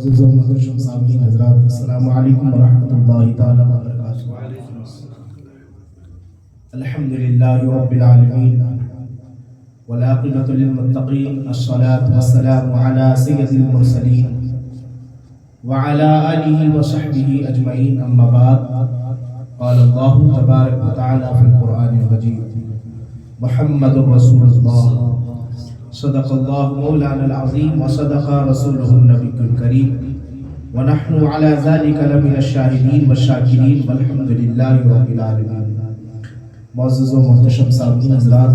معزز و محترم سامعین حضرات، السلام علیکم ورحمۃ اللہ تعالی وبرکاتہ۔ الحمدللہ رب العالمین والعاقبۃ للمتقین، الصلاۃ والسلام علی سید المرسلین وعلی آلہ وصحبہ اجمعین، اما بعد، قال اللہ تبارک وتعالی فی القرآن المجید: محمد رسول اللہ، صدق اللہ مولانا العظیم وصدق رسولہ النبی الکریم، ونحن علی ذلک لمن الشاہدین والشاکرین والحمد للہ رب العالمین۔ معزز و محتشم سامعین حضرات،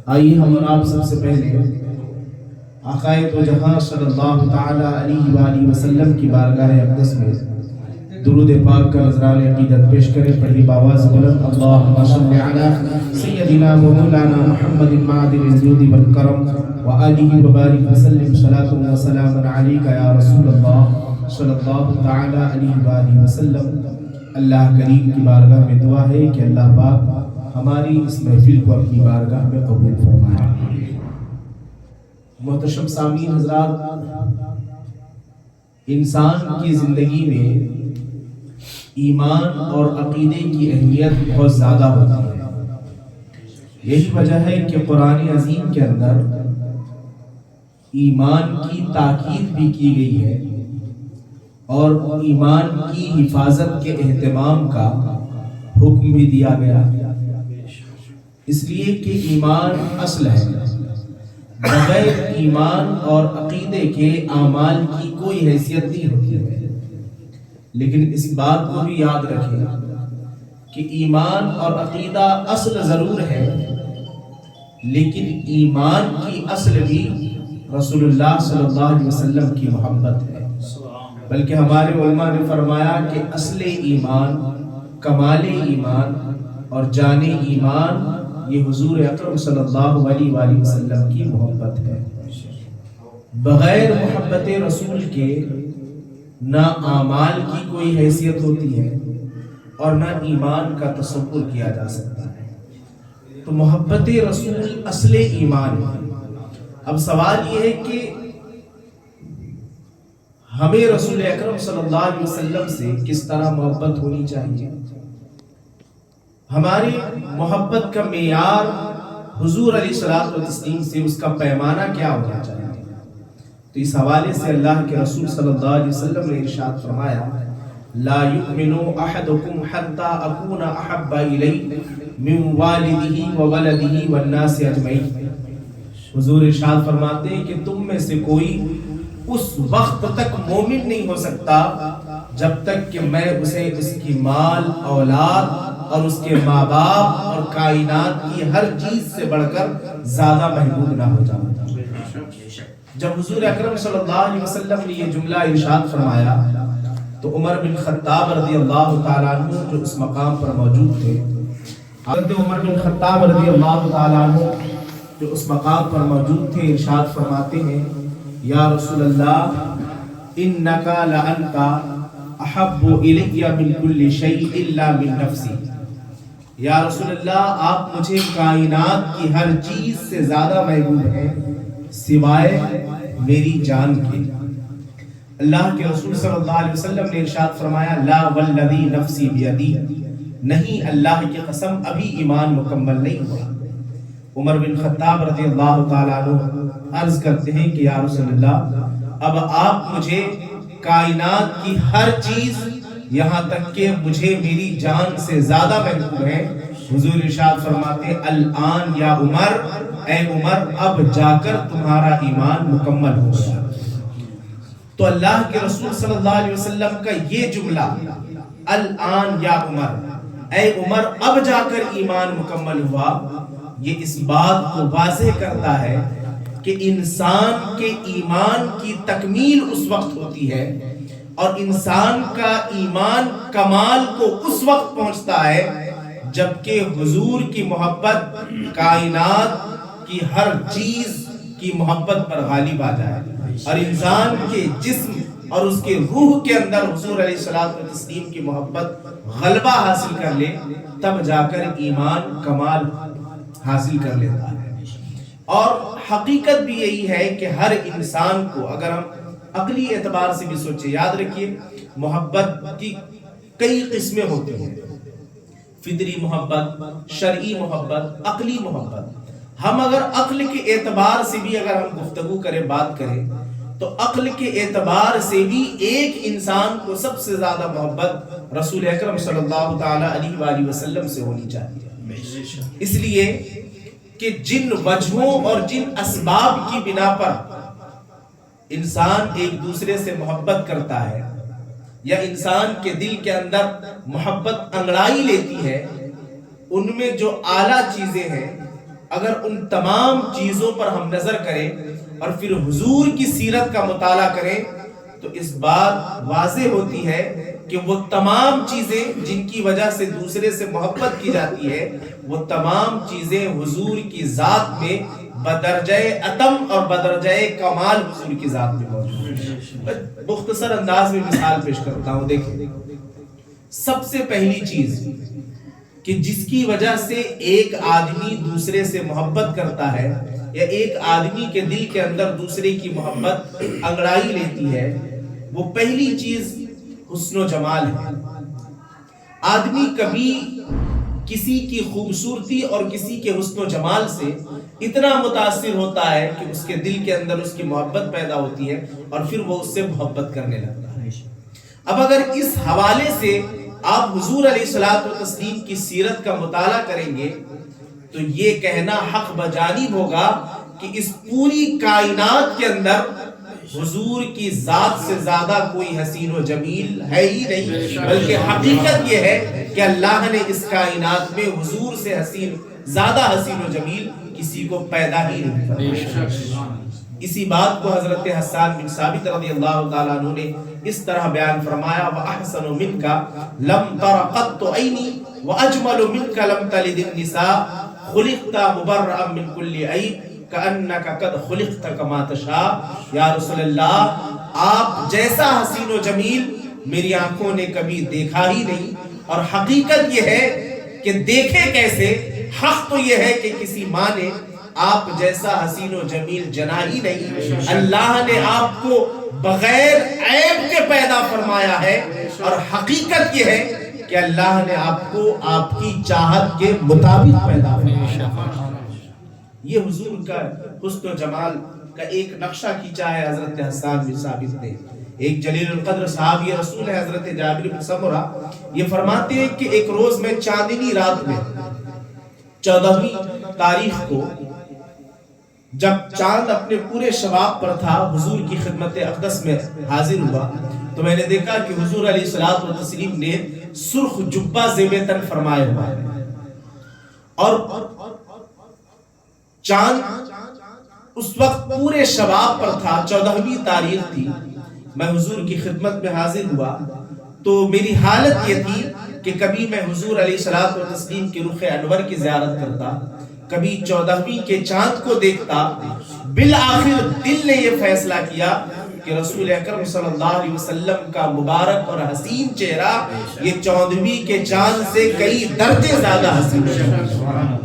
آئیے ہم اور آپ سب سے پہلے آقائے دو جہاں صلی اللہ تعالی علیہ وآلہ وسلم کی بارگاہ اقدس میں درود پاک کا نذران عقیدت پیش کریں۔ پڑھی باواز بلند: اللہم صل علی سیدنا و مولانا محمد معدن الجود والکرم وآلہ وبارک وسلم، صلاۃ و سلام علیک یا رسول اللہ صلی اللہ تعالی علیہ وآلہ وسلم۔ اللہ کریم کی بارگاہ میں دعا ہے کہ اللہ پاک ہماری اس محفل کو اپنی بارگاہ میں قبول فرمائے۔ محتشم سامعین حضرات، انسان کی زندگی میں ایمان اور عقیدے کی اہمیت بہت زیادہ ہوتی ہے۔ یہی وجہ ہے کہ قرآن عظیم کے اندر ایمان کی تاکید بھی کی گئی ہے اور ایمان کی حفاظت کے اہتمام کا حکم بھی دیا گیا، اس لیے کہ ایمان اصل ہے۔ بغیر ایمان اور عقیدے کے اعمال کی کوئی حیثیت نہیں ہوتی ہے۔ لیکن اس بات کو بھی یاد رکھیں کہ ایمان اور عقیدہ اصل ضرور ہے، لیکن ایمان کی اصل بھی رسول اللہ صلی اللہ علیہ وسلم کی محبت ہے۔ بلکہ ہمارے علماء نے فرمایا کہ اصل ایمان، کمال ایمان اور جان ایمان یہ حضور اکرم صلی اللہ علیہ وآلہ وسلم کی محبت ہے۔ بغیر محبت رسول کے نہ اعمال کی کوئی حیثیت ہوتی ہے اور نہ ایمان کا تصور کیا جا سکتا ہے۔ تو محبت رسول اصل ایمان ہے۔ اب سوال یہ ہے کہ ہمیں رسول اکرم صلی اللہ علیہ وسلم سے کس طرح محبت ہونی چاہیے؟ ہماری محبت کا معیار حضور علیہ الصلوۃ والتسلیم سے اس کا پیمانہ کیا ہونا چاہیے؟ تو اس حوالے سے اللہ کے رسول صلی اللہ علیہ وسلم نے ارشاد فرمایا: لا یؤمن احدکم حتی اکون احب الیہ من والدہ وولدہ والناس اجمعین۔ حضور ارشاد فرماتے ہیں کہ تم میں سے کوئی اس وقت تک مومن نہیں ہو سکتا جب تک کہ میں اسے اس کی مال، اولاد اور اس کے ماں باپ اور کائنات کی ہر چیز سے بڑھ کر زیادہ محبوب نہ ہو جاؤں۔ جب حضور اکرم صلی اللہ علیہ وسلم نے یہ جملہ ارشاد فرمایا تو عمر بن خطاب رضی اللہ تعالیٰ عنہ جو اس مقام پر موجود تھے، حضرت عمر بن خطاب رضی اللہ تعالیٰ عنہ جو اس مقام پر موجود تھے، ارشاد فرماتے ہیں: یا رسول اللہ، انکا لانتا احب الی من کل شیء الا من نفسی۔ یا رسول اللہ، آپ مجھے کائنات کی ہر چیز سے زیادہ محبوب ہیں سوائے میری جان کے۔ اللہ کے رسول صلی اللہ علیہ وسلم نے ارشاد فرمایا: لا والذی نفسی بیدی، نہیں، اللہ کی قسم ابھی ایمان مکمل نہیں ہوا۔ عمر بن خطاب رضی اللہ تعالیٰ عنہ عرض کرتے ہیں کہ یا رسول اللہ، اب آپ مجھے کائنات کی ہر چیز، یہاں تک کہ مجھے میری جان سے زیادہ محبوب ہے۔ حضور ارشاد فرماتے ہیں: الآن یا عمر، اے عمر، اب جا کر تمہارا ایمان مکمل ہو گیا۔ تو اللہ کے رسول صلی اللہ علیہ وسلم کا یہ جملہ، الآن یا عمر، اے عمر، اب جا کر ایمان مکمل ہوا، یہ اس بات کو واضح کرتا ہے کہ انسان کے ایمان کی تکمیل اس وقت ہوتی ہے اور انسان کا ایمان کمال کو اس وقت پہنچتا ہے جبکہ حضور کی محبت کائنات کی ہر چیز کی محبت پر غالب آ جائے اور انسان کے جسم اور اس کے روح کے اندر حضور علیہ الصلوۃ والتسلیم کی محبت غلبہ حاصل کر لے، تب جا کر ایمان کمال حاصل کر لیتا ہے۔ اور حقیقت بھی یہی ہے کہ ہر انسان کو اگر ہم عقلی اعتبار سے بھی سوچے. یاد رکھیے محبت کی کئی قسمیں ہوتی ہیں، فطری محبت، شرعی محبت، عقلی محبت. ہم اگر عقل کے اعتبار سے بھی اگر ہم گفتگو کریں، بات کریں، تو عقل کے اعتبار سے بھی ایک انسان کو سب سے زیادہ محبت رسول اکرم صلی اللہ تعالی علیہ وآلہ وسلم سے ہونی چاہیے. اس لیے کہ جن وجہوں اور جن اسباب کی بنا پر انسان ایک دوسرے سے محبت کرتا ہے یا انسان کے دل کے اندر محبت انگڑائی لیتی ہے، ان میں جو اعلیٰ چیزیں ہیں، اگر ان تمام چیزوں پر ہم نظر کریں اور پھر حضور کی سیرت کا مطالعہ کریں تو اس بات واضح ہوتی ہے کہ وہ تمام چیزیں جن کی وجہ سے دوسرے سے محبت کی جاتی ہے، وہ تمام چیزیں حضور کی ذات میں بدرجہ اتم اور بدرجہ کمال حضور کی ذات میں موجود ہے. مختصر انداز میں مثال پیش کرتا ہوں. دیکھیں، سب سے پہلی چیز کہ جس کی وجہ سے ایک آدمی دوسرے سے محبت کرتا ہے یا ایک آدمی کے دل کے اندر دوسرے کی محبت انگڑائی لیتی ہے، وہ پہلی چیز حسن و جمال ہے. آدمی کبھی کسی کی خوبصورتی اور کسی کے حسن و جمال سے اتنا متاثر ہوتا ہے کہ اس کے دل کے اندر اس کی محبت پیدا ہوتی ہے اور پھر وہ اس سے محبت کرنے لگتا ہے. اب اگر اس حوالے سے آپ حضور علیہ الصلوۃ والتسلیم کی سیرت کا مطالعہ کریں گے تو یہ کہنا حق بجانب ہوگا کہ اس پوری کائنات کے اندر حضور کی ذات سے زیادہ کوئی حسین و جمیل ہے ہی نہیں، بلکہ حقیقت یہ ہے کہ اللہ نے اس کائنات میں حضور سے زیادہ حسین و جمیل کسی کو پیدا ہی نہیں کرا. اسی بات کو حضرت حسان بن ثابت رضی اللہ تعالیٰ عنہ نے اس طرح بیان فرمایا: وَأَحْسَنُ مِنْكَ لَمْ تَرَ قَطُّ عَيْنِي وَأَجْمَلُ مِنْكَ لَمْ تَلِدِ النِّسَاءُ خُلِقْتَ مُبَرَّأً مِنْ كُلِّ عَيْبٍ كَأَنَّكَ قَدْ خُلِقْتَ كَمَا تَشَاءُ. یا رسول اللہ، آپ جیسا حسین و جمیل میری آنکھوں نے کبھی دیکھا ہی نہیں، اور حقیقت یہ ہے کہ دیکھے کیسے، حق تو یہ ہے کہ کسی ماں نے آپ جیسا حسین و جمیل جنا ہی نہیں. اللہ نے آپ کو بغیر عیب کے پیدا فرمایا ہے، اور حقیقت یہ ہے کہ اللہ نے آپ کو آپ کی چاہت کے مطابق پیدا فرمایا. یہ حضور کا حسن و جمال کا ایک نقشہ کھینچا ہے حضرت حسان بن ثابت نے. ایک جلیل القدر صحابی رسول ہے حضرت جابر بن سمرہ، یہ فرماتے ہیں کہ ایک روز میں چاندنی رات میں 14ویں تاریخ کو جب چاند اپنے پورے شباب پر تھا، حضور کی خدمت اقدس میں حاضر ہوا تو میں نے دیکھا کہ حضور علیہ الصلوۃ والتسلیم نے سرخ جبہ زیب تن فرمائے ہوا ہے، اور چاند اس وقت پورے شباب پر تھا. 14ویں تاریخ تھی. میں حضور کی خدمت میں حاضر ہوا تو میری حالت یہ تھی کہ کبھی میں حضور علیہ الصلوۃ والتسلیم کے رخ انور کی زیارت کرتا، کبھی 14ویں کے چاند کو دیکھتا. بالآخر دل نے یہ فیصلہ کیا کہ رسول اکرم صلی اللہ علیہ وسلم کا مبارک اور حسین چہرہ یہ 14ویں کے چاند سے کئی درجے زیادہ حسین ہے.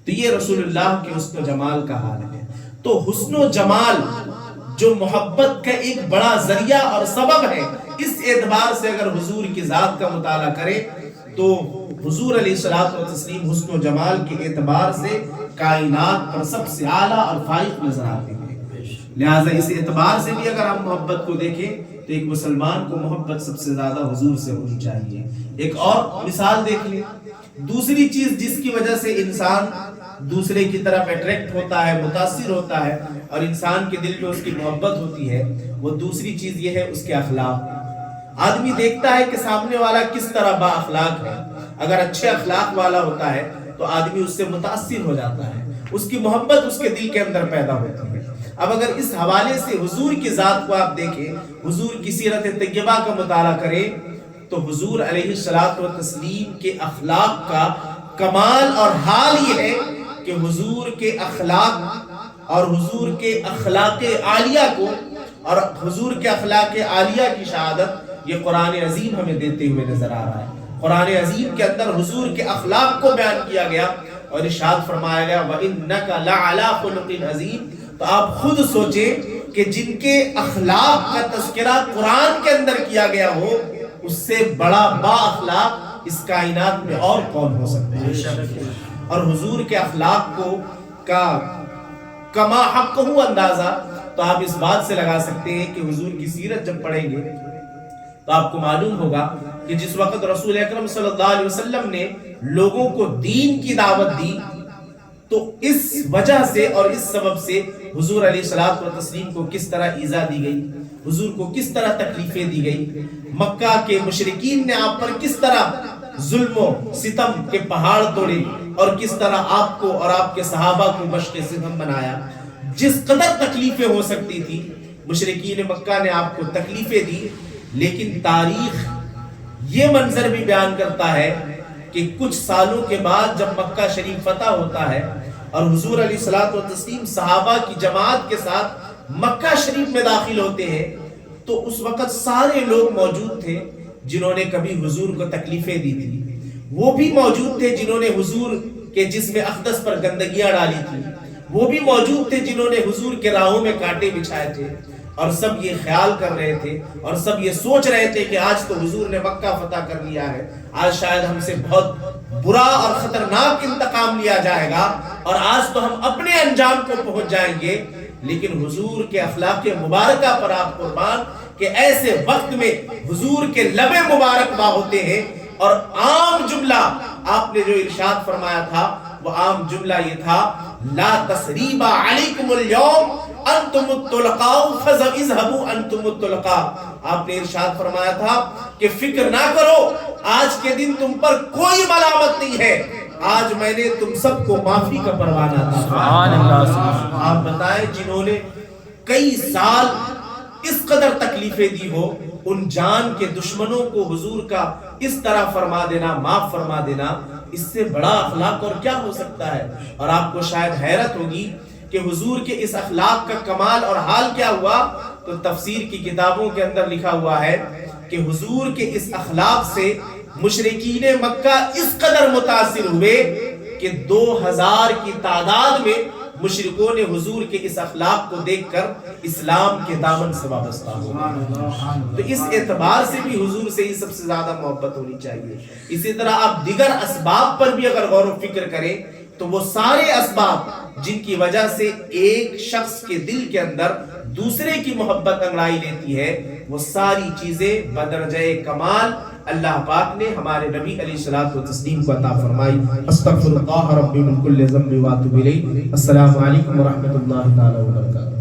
تو یہ رسول اللہ کے حسن و جمال کا حال ہے. تو حسن و جمال جو محبت کا ایک بڑا ذریعہ اور سبب ہے، اس اعتبار سے اگر حضور کی ذات کا مطالعہ کرے تو حضور علیہ الصلوۃ والتسلیم حسن و جمال کے اعتبار سے کائنات پر سب سے اعلیٰ اور فائق نظر آتے ہیں. لہٰذا اس اعتبار سے بھی اگر ہم محبت کو دیکھیں تو ایک مسلمان کو محبت سب سے زیادہ حضور سے ہونی چاہیے. ایک اور مثال دیکھ لیں. دوسری چیز جس کی وجہ سے انسان دوسرے کی طرف اٹریکٹ ہوتا ہے، متاثر ہوتا ہے، اور انسان کے دل میں اس کی محبت ہوتی ہے، وہ دوسری چیز یہ ہے اس کے اخلاق. آدمی دیکھتا ہے کہ سامنے والا کس طرح با اخلاق ہے. اگر اچھے اخلاق والا ہوتا ہے تو آدمی اس سے متاثر ہو جاتا ہے، اس کی محبت اس کے دل کے اندر پیدا ہوتی ہے. اب اگر اس حوالے سے حضور کی ذات کو آپ دیکھیں، حضور کی سیرت طیبہ کا مطالعہ کریں تو حضور علیہ الصلوۃ والتسلیم کے اخلاق کا کمال اور حال یہ ہے کہ حضور کے اخلاق اور حضور کے اخلاق عالیہ کو اور حضور کے اخلاق عالیہ کی شہادت یہ قرآن عظیم ہمیں دیتے ہوئے نظر آ رہا ہے. قرآن عظیم کے اندر حضور کے اخلاق کو بیان کیا گیا اور ارشاد فرمایا گیا وَإِنَّكَ لَعَلَىٰ خُلُقٍ عَظِيمٍ. تو آپ خود سوچیں کہ جن کے اخلاق کا تذکرہ قرآن کے اندر کیا گیا ہو، اس سے بڑا با اخلاق اس کائنات میں اور کون ہو سکتا ہے؟ اور حضور کے اخلاق کو کا کما حق ہو اندازہ تو آپ اس بات سے لگا سکتے ہیں کہ حضور کی سیرت جب پڑھیں گے تو آپ کو معلوم ہوگا کہ جس وقت رسول اکرم صلی اللہ علیہ وسلم نے لوگوں کو دین کی دعوت دی تو اس وجہ سے اور اس سبب سے حضور علیہ الصلوۃ والتسلیم کو کس طرح ایذا دی گئی، حضور کو کس طرح تکلیفیں دی گئی، مکہ کے مشرکین نے آپ پر کس طرح ظلم و ستم کے پہاڑ توڑے اور کس طرح آپ کو اور آپ کے صحابہ کو مشق ستم بنایا۔ جس قدر تکلیفیں ہو سکتی تھی مشرکین مکہ نے آپ کو تکلیفیں دی، لیکن تاریخ یہ منظر بھی بیان کرتا ہے کہ کچھ سالوں کے بعد جب مکہ شریف فتح ہوتا ہے اور حضور علیہ الصلوۃ والتسلیم صحابہ کی جماعت کے ساتھ مکہ شریف میں داخل ہوتے ہیں تو اس وقت سارے لوگ موجود تھے جنہوں نے کبھی حضور کو تکلیفیں دی تھی، وہ بھی موجود تھے جنہوں نے حضور کے جسم اقدس پر گندگیاں ڈالی تھی، وہ بھی موجود تھے جنہوں نے حضور کے راہوں میں کانٹے بچھائے تھے، اور سب یہ خیال کر رہے تھے اور سب یہ سوچ رہے تھے کہ آج تو حضور نے مکہ فتح کر لیا ہے، آج شاید ہم سے بہت برا اور خطرناک انتقام لیا جائے گا اور آج تو ہم اپنے انجام کو پہنچ جائیں گے۔ لیکن حضور کے اخلاق مبارکہ پر آپ قربان کہ ایسے وقت میں حضور کے لب مبارک با ہوتے ہیں، اور عام جملہ آپ نے جو ارشاد فرمایا تھا وہ عام جملہ یہ تھا، لا تثریب علیکم اليوم انتم الطلقاء فاذهبوا انتم الطلقاء۔ آپ نے ارشاد فرمایا تھا کہ فکر نہ کرو، آج کے دن تم پر کوئی ملامت نہیں ہے، آج میں نے تم سب کو معافی کا پروانہ دیا۔ سبحان اللہ۔ آپ بتائیں جنہوں نے کئی سال اس قدر تکلیفیں دی ہو، ان جان کے دشمنوں کو حضور کا اس طرح فرما دینا، معاف فرما دینا، اس سے بڑا اخلاق اور کیا ہو سکتا ہے؟ اور آپ کو شاید حیرت ہوگی کہ حضور کے اس اخلاق کا کمال اور حال کیا ہوا، تو تفسیر کی کتابوں کے اندر لکھا ہوا ہے کہ حضور کے اس اخلاق سے مشرکین مکہ اس قدر متاثر ہوئے کہ 2000 کی تعداد میں مشرکوں نے حضور کے اس اخلاق کو دیکھ کر اسلام کے دامن سے وابستہ ہوا۔ تو اس اعتبار سے بھی حضور سے ہی سب سے زیادہ محبت ہونی چاہیے۔ اسی طرح آپ دیگر اسباب پر بھی اگر غور و فکر کریں تو وہ سارے اسباب جن کی وجہ سے ایک شخص کے دل کے اندر دوسرے کی محبت انگڑائی لیتی ہے، وہ ساری چیزیں بدرجہ کمال اللہ پاک نے ہمارے نبی علیہ الصلوۃ والتسلیم کو عطا فرمائی۔ استغفر اللہ ربی من کل ذنب واتوب الیہ۔ السلام علیکم ورحمۃ اللہ تعالی وبرکاتہ۔